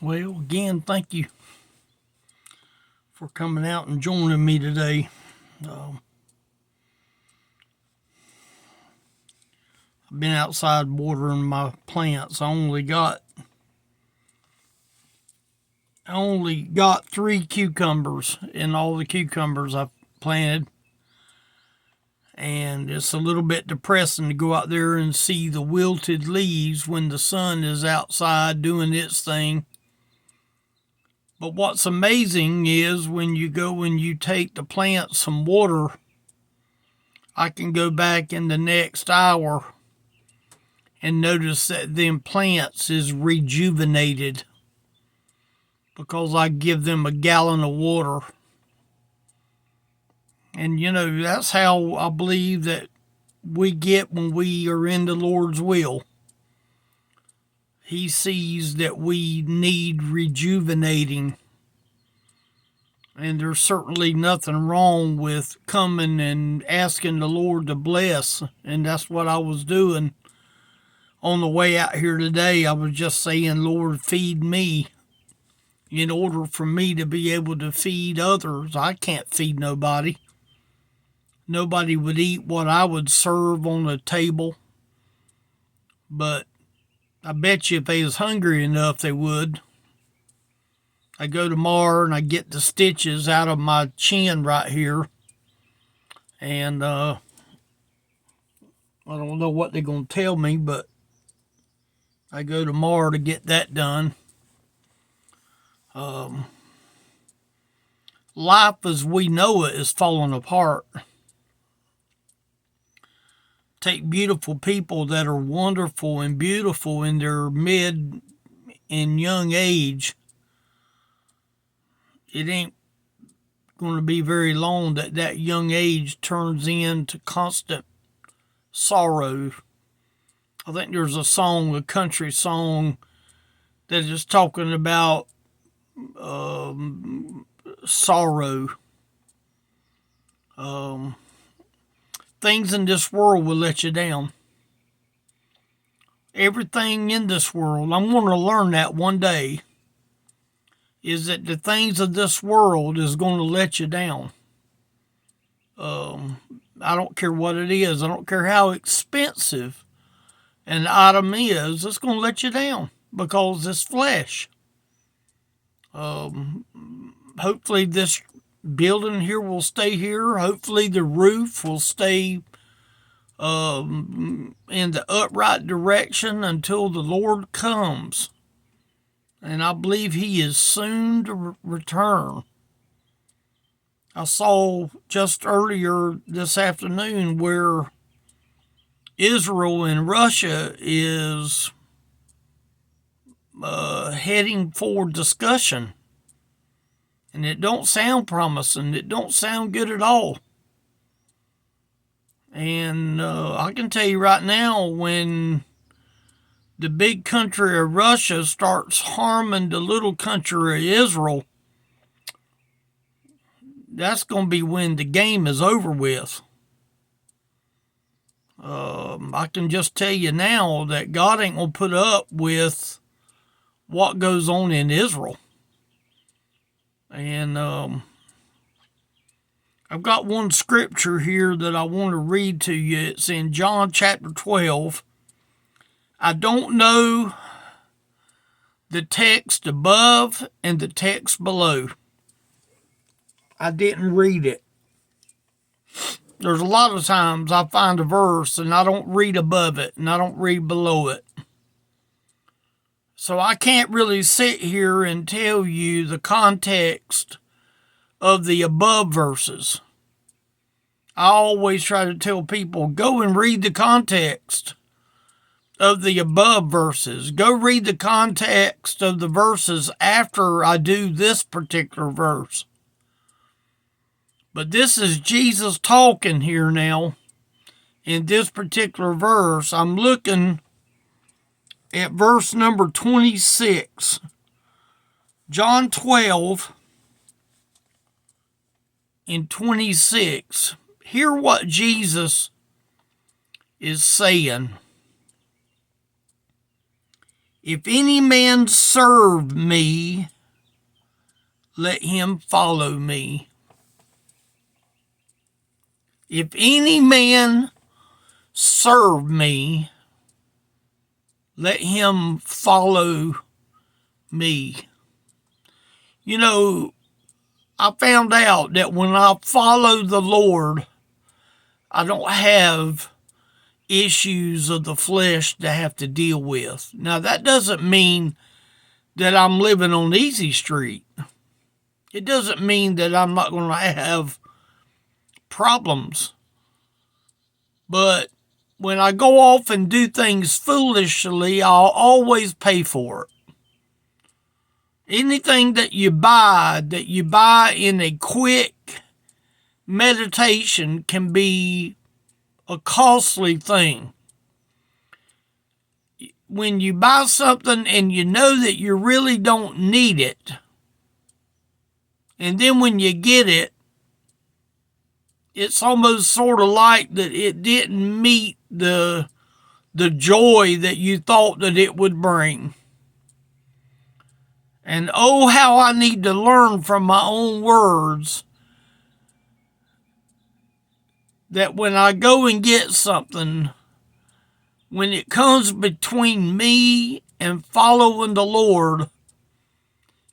Well, again, thank you for coming out and joining me today. I've been outside watering my plants. I only got 3 cucumbers in all the cucumbers I've planted. And it's a little bit depressing to go out there and see the wilted leaves when the sun is outside doing its thing. But what's amazing is when you go and you take the plants some water, I can go back in the next hour and notice that them plants is rejuvenated because I give them a gallon of water. And that's how I believe that we get when we are in the Lord's will. He sees that we need rejuvenating. And there's certainly nothing wrong with coming and asking the Lord to bless. And that's what I was doing on the way out here today. I was just saying, Lord, feed me in order for me to be able to feed others. I can't feed nobody. Nobody would eat what I would serve on the table. But I bet you if they was hungry enough, they would. I go tomorrow and I get the stitches out of my chin right here. And I don't know what they're going to tell me, but I go tomorrow to get that done. Life as we know it is falling apart. Take beautiful people that are wonderful and beautiful in their mid and young age. It ain't going to be very long that young age turns into constant sorrow. I think there's a song, a country song, that is talking about sorrow. Things in this world will let you down. Everything in this world, I'm going to learn that one day, is that the things of this world is going to let you down. I don't care what it is. I don't care how expensive an item is. It's going to let you down because it's flesh. Hopefully this building here will stay here. Hopefully the roof will stay in the upright direction until the Lord comes. And I believe he is soon to return. I saw just earlier this afternoon where Israel and Russia is heading for discussion. And it don't sound promising. It don't sound good at all. And I can tell you right now, when the big country of Russia starts harming the little country of Israel, that's going to be when the game is over with. I can just tell you now that God ain't going to put up with what goes on in Israel. And I've got one scripture here that I want to read to you. It's in John chapter 12. I don't know the text above and the text below. I didn't read it. There's a lot of times I find a verse and I don't read above it and I don't read below it. So I can't really sit here and tell you the context of the above verses. I always try to tell people, go and read the context of the above verses. Go read the context of the verses after I do this particular verse. But this is Jesus talking here now. In this particular verse, I'm looking at verse number 26. John 12 and 26. Hear what Jesus is saying. If any man serve me, let him follow me. If any man serve me, let him follow me. You know, I found out that when I follow the Lord, I don't have issues of the flesh to have to deal with. Now, that doesn't mean that I'm living on easy street. It doesn't mean that I'm not going to have problems. But when I go off and do things foolishly, I'll always pay for it. Anything that you buy in a quick meditation can be a costly thing. When you buy something and you know that you really don't need it, and then when you get it, it's almost sort of like that it didn't meet the joy that you thought that it would bring. And oh, how I need to learn from my own words that when I go and get something, when it comes between me and following the Lord,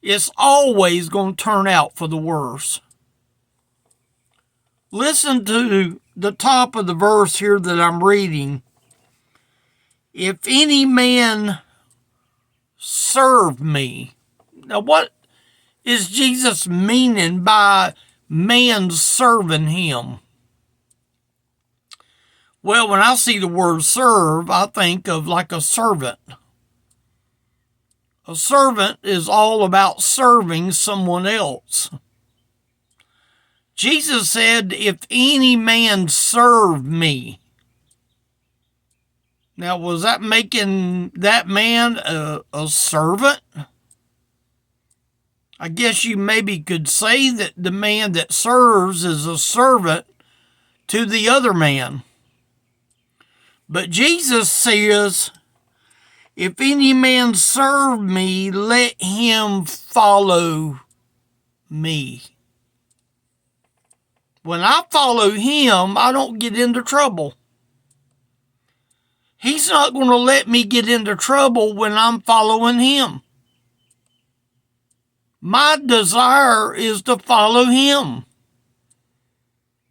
it's always going to turn out for the worse. Listen to the top of the verse here that I'm reading. If any man serve me. Now, what is Jesus meaning by man serving him? Well, when I see the word serve, I think of like a servant. A servant is all about serving someone else. Jesus said, if any man serve me. Now, was that making that man a servant? I guess you maybe could say that the man that serves is a servant to the other man. But Jesus says, if any man serve me, let him follow me. When I follow him, I don't get into trouble. He's not going to let me get into trouble when I'm following him. My desire is to follow him.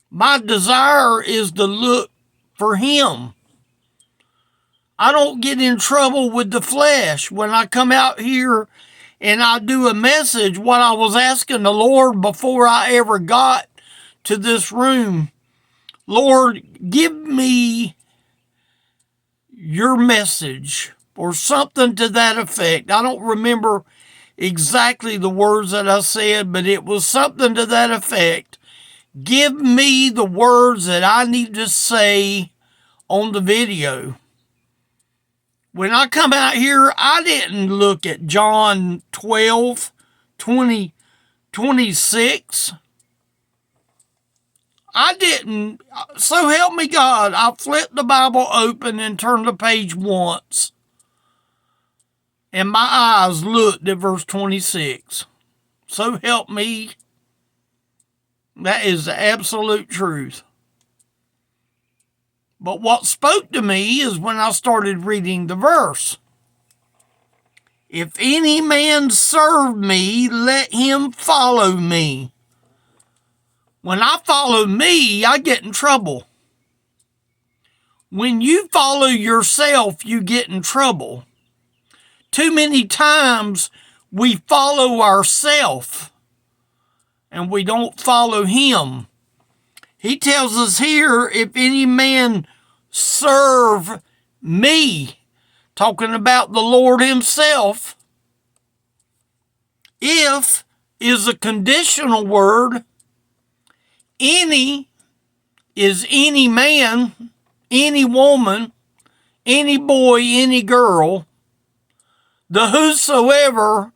My desire is to look for him. I don't get in trouble with the flesh. When I come out here and I do a message, what I was asking the Lord before I ever got to this room, Lord, give me your message or something to that effect. I don't remember exactly the words that I said, but it was something to that effect. Give me the words that I need to say on the video. When I come out here, I didn't look at John 12, 20, 26. I didn't. So help me God. I flipped the Bible open and turned the page once. And my eyes looked at verse 26. So help me. That is the absolute truth. But what spoke to me is when I started reading the verse. If any man serve me, let him follow me. When I follow me, I get in trouble. When you follow yourself, you get in trouble. Too many times we follow ourselves and we don't follow him. He tells us here, if any man serve me, talking about the Lord himself. If is a conditional word. Any is any man, any woman, any boy, any girl. The whosoever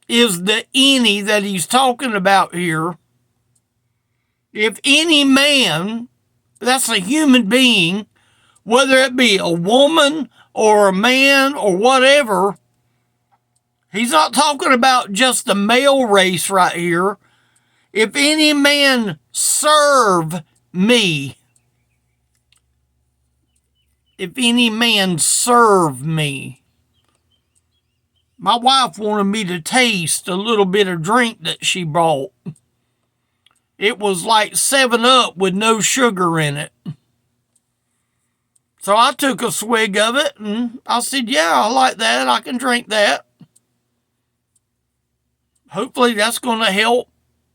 is the any that he's talking about here. If any man, that's a human being, whether it be a woman or a man or whatever, He's not talking about just the male race right here. If any man serve me, if any man serve me. My wife wanted me to taste a little bit of drink that she brought. It was like 7-Up with no sugar in it. So I took a swig of it and I said, yeah, I like that. I can drink that. Hopefully that's going to help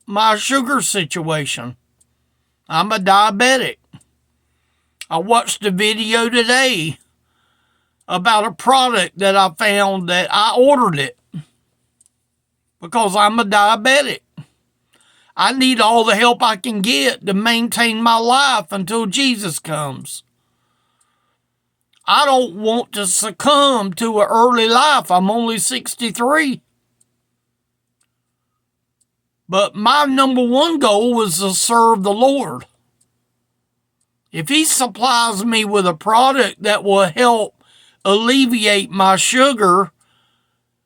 my sugar situation. I'm a diabetic. I watched a video today about a product that I found that I ordered it because I'm a diabetic. I need all the help I can get to maintain my life until Jesus comes. I don't want to succumb to an early life. I'm only 63. But my number one goal was to serve the Lord. If He supplies me with a product that will help alleviate my sugar,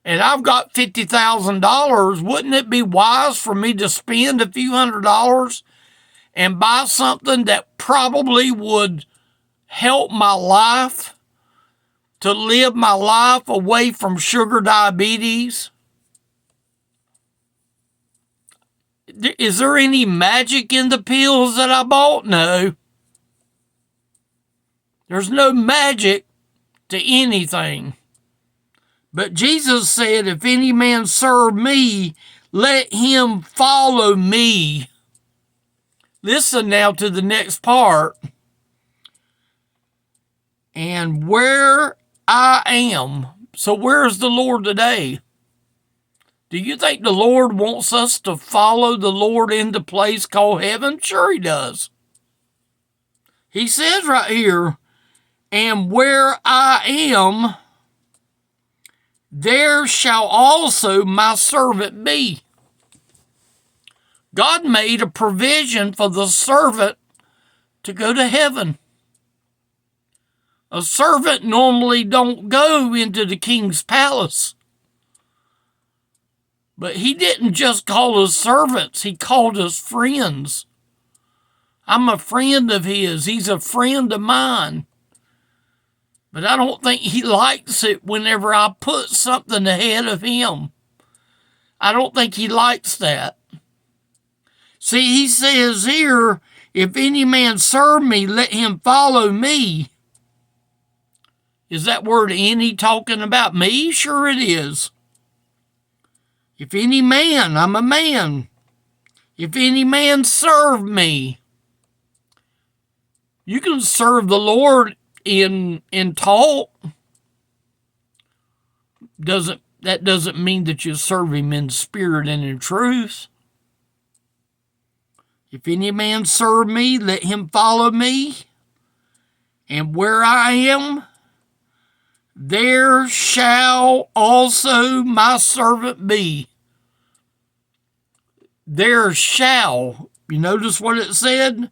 and I've got $50,000, wouldn't it be wise for me to spend a few $100s and buy something that probably would help my life, to live my life away from sugar diabetes? Is there any magic in the pills that I bought? No. There's no magic to anything. But Jesus said, if any man serve me, let him follow me. Listen now to the next part. And where I am. So where's the Lord today? Do you think the Lord wants us to follow the Lord into a place called heaven? Sure He does. He says right here, and where I am, there shall also my servant be. God made a provision for the servant to go to heaven. A servant normally don't go into the king's palace. But He didn't just call us servants, He called us friends. I'm a friend of His. He's a friend of mine. But I don't think He likes it whenever I put something ahead of Him. I don't think He likes that. See, He says here, if any man serve me, let him follow me. Is that word any talking about me? Sure it is. If any man, I'm a man. If any man serve me. You can serve the Lord in talk. That doesn't mean that you serve Him in spirit and in truth. If any man serve me, let him follow me. And where I am, there shall also my servant be. There shall. You notice what it said?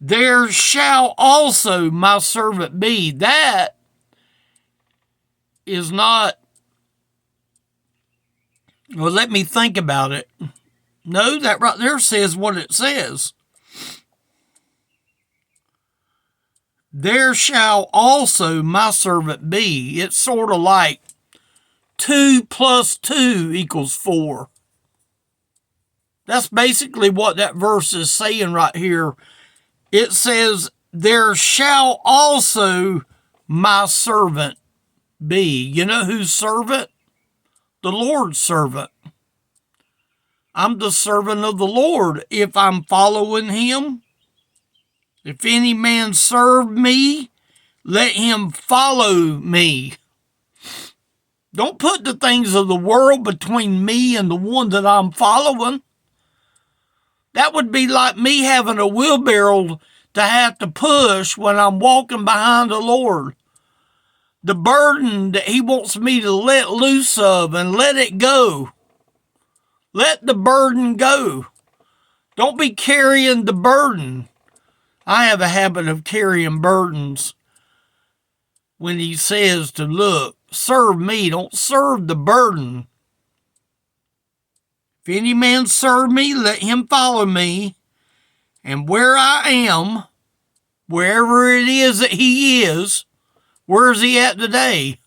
There shall also my servant be. That is not. Well, let me think about it. No, that right there says what it says. There shall also my servant be. It's sort of like 2 plus 2 equals 4. That's basically what that verse is saying right here. It says, there shall also my servant be. You know whose servant? The Lord's servant. I'm the servant of the Lord if I'm following Him. If any man serve me, let him follow me. Don't put the things of the world between me and the one that I'm following. That would be like me having a wheelbarrow to have to push when I'm walking behind the Lord. The burden that He wants me to let loose of and let it go. Let the burden go. Don't be carrying the burden. I have a habit of carrying burdens when He says to look, serve me. Don't serve the burden. If any man serve me, let him follow me. And where I am, wherever it is that he is, where is he at today?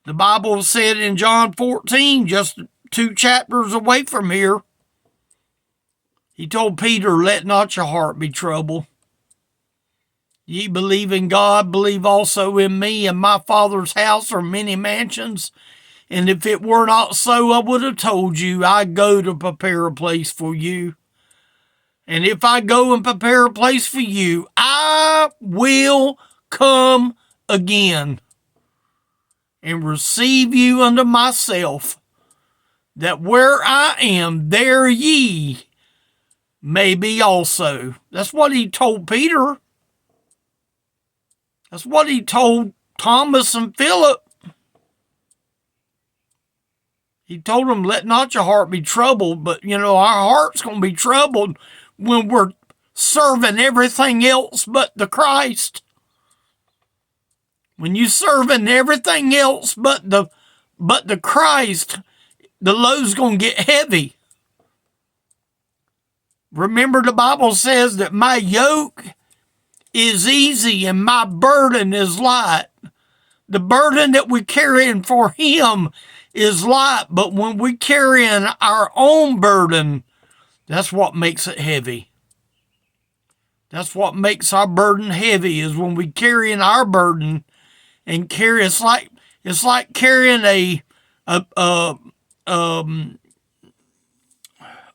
The Bible said in John 14, just 2 chapters away from here, he told Peter, let not your heart be troubled. Ye believe in God, believe also in me. In my Father's house are many mansions. And if it were not so, I would have told you, I go to prepare a place for you. And if I go and prepare a place for you, I will come again and receive you unto myself, that where I am, there ye may be also. That's what he told Peter. That's what he told Thomas and Philip. He told them, let not your heart be troubled. But, our heart's going to be troubled when we're serving everything else but the Christ. When you serving everything else but the Christ, the load's going to get heavy. Remember, the Bible says that my yoke is easy and my burden is light. The burden that we're carrying for him is light, but when we carry in our own burden, that's what makes it heavy. That's what makes our burden heavy, is when we carry in our burden and carry. It's like carrying a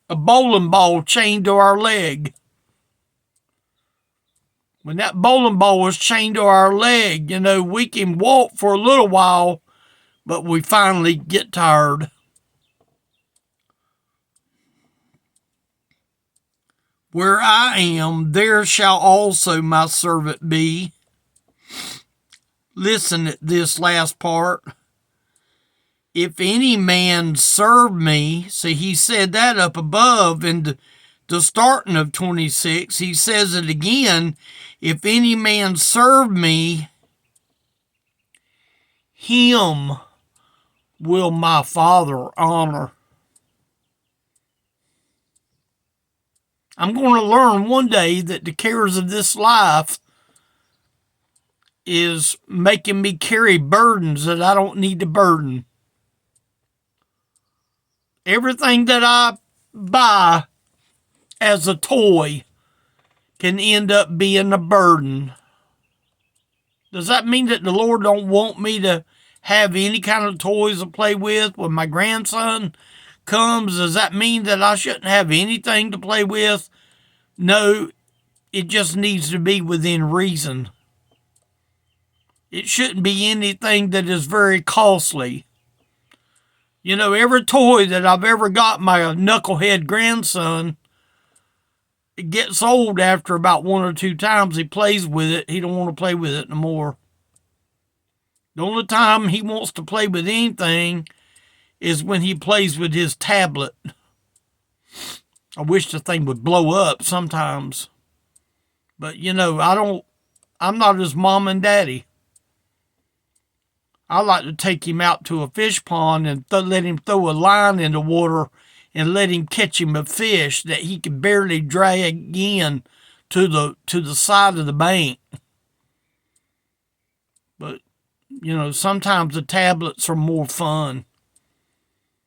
bowling ball chained to our leg. When that bowling ball was chained to our leg, we can walk for a little while, but we finally get tired. Where I am, there shall also my servant be. Listen at this last part. If any man serve me, see, he said that up above in the starting of 26. He says it again. If any man serve me, him will my Father honor. I'm going to learn one day that the cares of this life is making me carry burdens that I don't need to burden. Everything that I buy as a toy can end up being a burden. Does that mean that the Lord don't want me to have any kind of toys to play with when my grandson comes? Does that mean that I shouldn't have anything to play with? No, it just needs to be within reason. It shouldn't be anything that is very costly. Every toy that I've ever got my knucklehead grandson, it gets old after about 1 or 2 times he plays with it. He don't want to play with it no more. The only time he wants to play with anything is when he plays with his tablet. I wish the thing would blow up sometimes. But, I'm not his mom and daddy. I like to take him out to a fish pond and let him throw a line in the water and let him catch him a fish that he can barely drag in to the side of the bank. But, sometimes the tablets are more fun.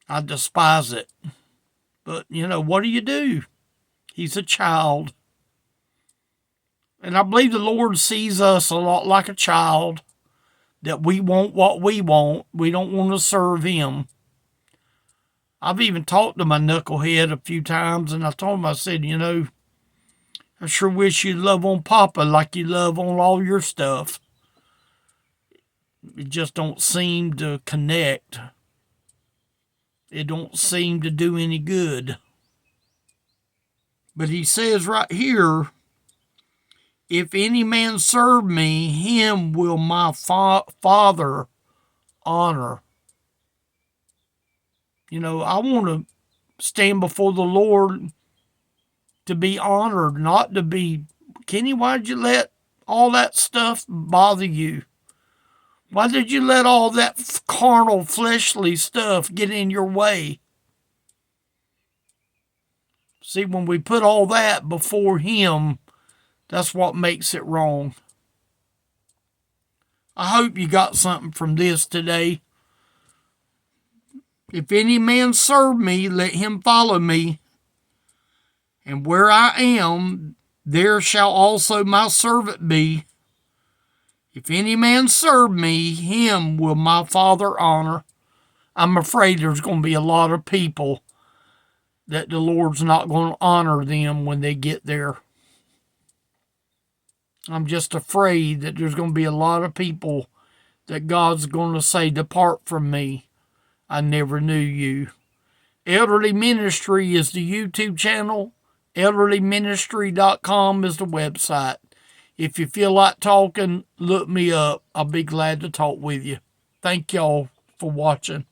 I despise it. But, what do you do? He's a child. And I believe the Lord sees us a lot like a child, that we want what we want. We don't want to serve him. I've even talked to my knucklehead a few times, and I told him, I said, I sure wish you'd love on Papa like you love on all your stuff. It just don't seem to connect. It don't seem to do any good. But he says right here, if any man serve me, him will my Father honor. I want to stand before the Lord to be honored, not to be, Kenny, why'd you let all that stuff bother you? Why did you let all that carnal, fleshly stuff get in your way? See, when we put all that before Him, that's what makes it wrong. I hope you got something from this today. If any man serve me, let him follow me. And where I am, there shall also my servant be. If any man serve me, him will my Father honor. I'm afraid there's going to be a lot of people that the Lord's not going to honor them when they get there. I'm just afraid that there's going to be a lot of people that God's going to say, depart from me. I never knew you. Elderly Ministry is the YouTube channel. elderlyministry.com is the website. If you feel like talking, look me up. I'll be glad to talk with you. Thank y'all for watching.